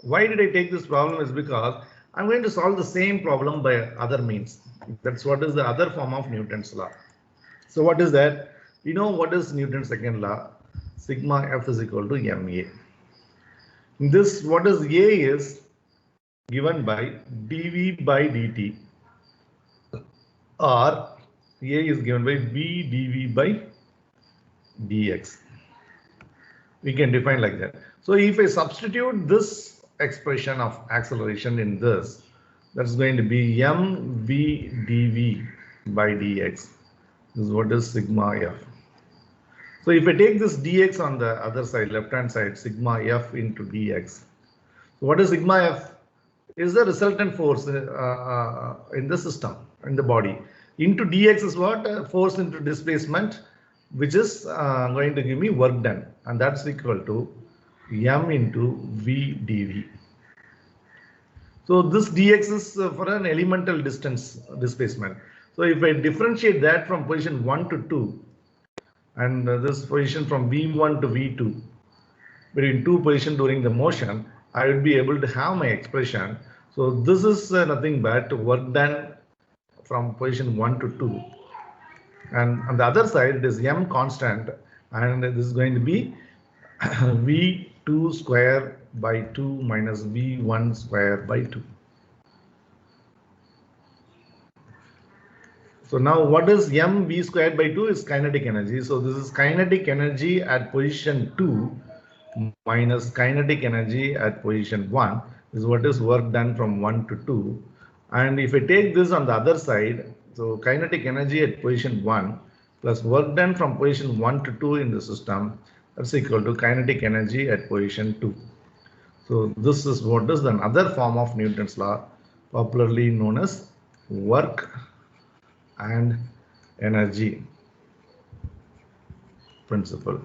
Why did I take this problem is because I'm going to solve the same problem by other means. That's what is the other form of Newton's law. So what is that? You know what is Newton's second law? Sigma F is equal to ma. This what is A is given by dV by dt, or A is given by v dV by dx. We can define like that. So if I substitute this expression of acceleration in this, that's going to be mv dV by dx. This is what is sigma F. So if I take this dx on the other side, left hand side, sigma F into dx. So what is sigma F? Is the resultant force in the system, in the body. Into dx is what? Force into displacement, which is going to give me work done, and that's equal to m into v dv. So this dx is for an elemental distance displacement. So if I differentiate that from position 1 to 2, and this position from v1 to v2, between two positions during the motion, I would be able to have my expression. So this is nothing but work done from position 1 to 2. And on the other side, it is m constant, and this is going to be v2 square by 2 minus v1 square by 2. So now what is mv squared by 2 is kinetic energy. So this is kinetic energy at position 2 minus kinetic energy at position 1. This is what is work done from 1 to 2. And if I take this on the other side, so kinetic energy at position 1 plus work done from position 1 to 2 in the system, that's equal to kinetic energy at position 2. So this is what is another form of Newton's law, popularly known as work and energy principle.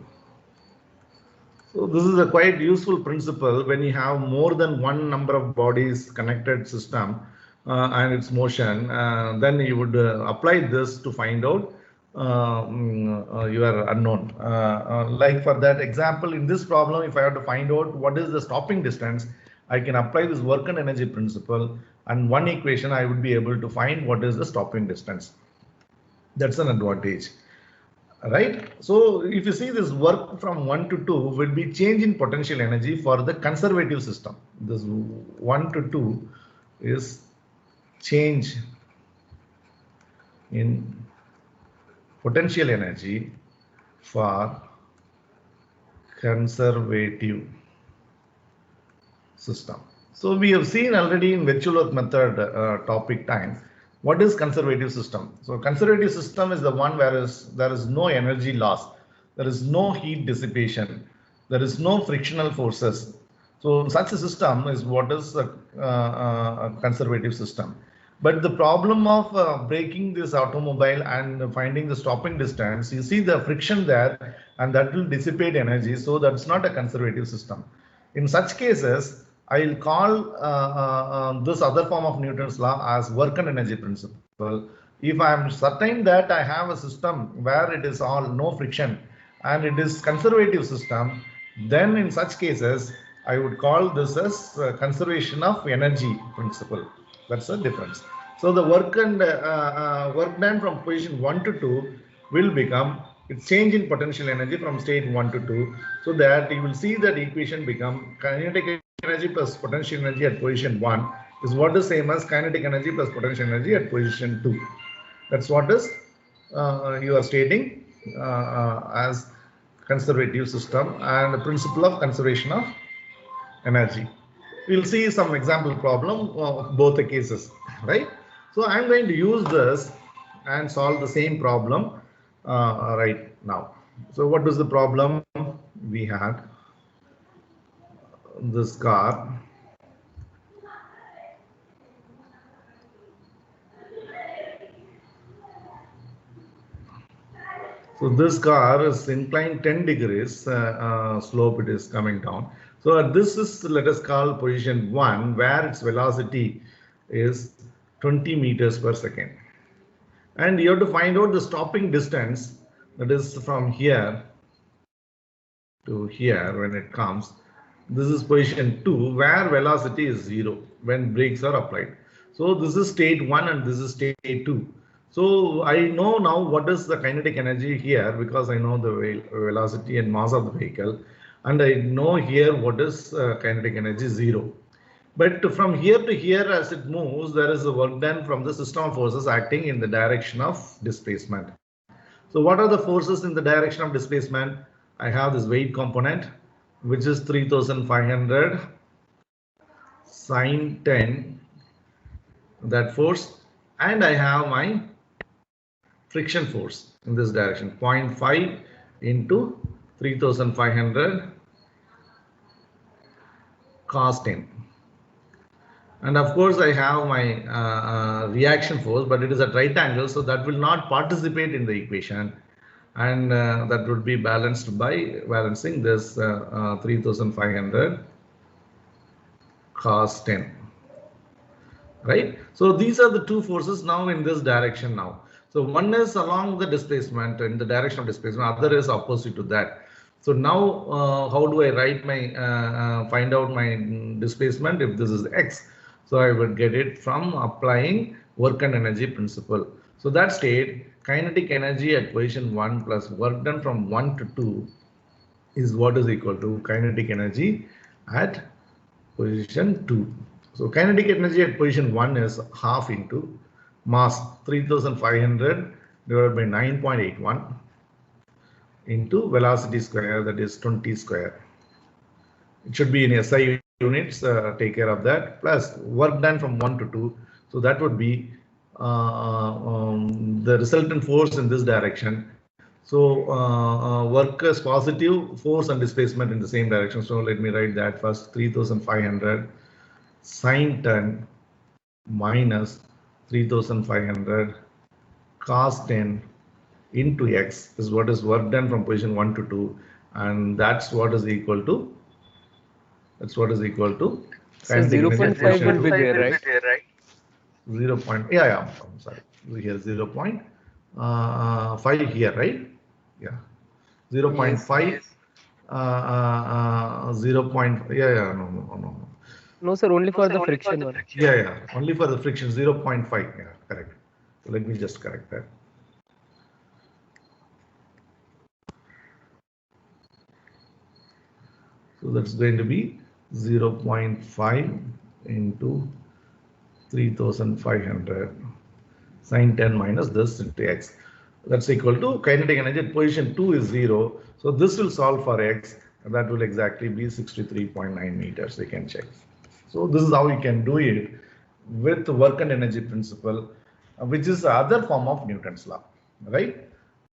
So this is a quite useful principle when you have more than one number of bodies connected system and its motion. Then you would apply this to find out your unknown. Like for that example, in this problem, if I have to find out what is the stopping distance, I can apply this work and energy principle, and one equation I would be able to find what is the stopping distance. That's an advantage, right? So if you see this work from 1 to 2 will be change in potential energy for the conservative system. This 1 to 2 is change in potential energy for conservative system. So we have seen already in virtual earth method topic time, what is conservative system? So conservative system is the one where there is no energy loss, there is no heat dissipation, there is no frictional forces. So such a system is what is a conservative system. But the problem of breaking this automobile and finding the stopping distance, you see the friction there, and that will dissipate energy. So that's not a conservative system. In such cases, I will call this other form of Newton's law as work and energy principle. If I am certain that I have a system where it is all no friction and it is conservative system, then in such cases, I would call this as conservation of energy principle. That's the difference. So the work and work done from position 1 to 2 will become its change in potential energy from state 1 to 2. So that you will see that equation become kinetic energy plus potential energy at position 1 is what is same as kinetic energy plus potential energy at position 2. That's what is you are stating as conservative system and the principle of conservation of energy. We'll see some example problem of both the cases, right? So I'm going to use this and solve the same problem right now. So what was the problem? We had this car. So this car is inclined 10 degrees slope, it is coming down. So this is, let us call position 1, where its velocity is 20 meters per second. And you have to find out the stopping distance, that is from here to here when it comes. This is position 2 where velocity is 0 when brakes are applied. So this is state 1 and this is state 2. So I know now what is the kinetic energy here because I know the velocity and mass of the vehicle, and I know here what is kinetic energy 0. But from here to here as it moves, there is a work done from the system of forces acting in the direction of displacement. So what are the forces in the direction of displacement? I have this weight component, which is 3500 sine 10, that force, and I have my friction force in this direction, 0.5 into 3500 cos 10. And of course, I have my reaction force, but it is at right angle, so that will not participate in the equation. And that would be balanced by balancing this 3500 cos 10. Right? So these are the two forces now in this direction now. So one is along the displacement in the direction of displacement, other is opposite to that. So now how do I write my find out my displacement if this is x? So I would get it from applying work and energy principle. So that state kinetic energy at position 1 plus work done from 1 to 2 is what is equal to kinetic energy at position 2. So kinetic energy at position 1 is half into mass 3500 divided by 9.81 into velocity square, that is 20 square. It should be in SI units, take care of that, plus work done from 1 to 2. So that would be the resultant force in this direction. So work is positive, force and displacement in the same direction. So let me write that first, 3500 sine 10 minus 3500 cos 10 into x is what is work done from position 1 to 2, and that's what is equal to So 0.5 will be there, right? 0. Yeah, I'm sorry, here 0.5 here, right? Yeah, 0.5 Yes. 0. Yeah, no. No, sir, only for the friction one. Yeah, only for the friction 0.5. Yeah, correct. So let me just correct that. So that's going to be 0.5 into 3500 sine 10 minus this into x. That's equal to kinetic energy at position 2 is 0. So this will solve for x, and that will exactly be 63.9 meters. You can check. So this is how you can do it with work and energy principle, which is the other form of Newton's law, right?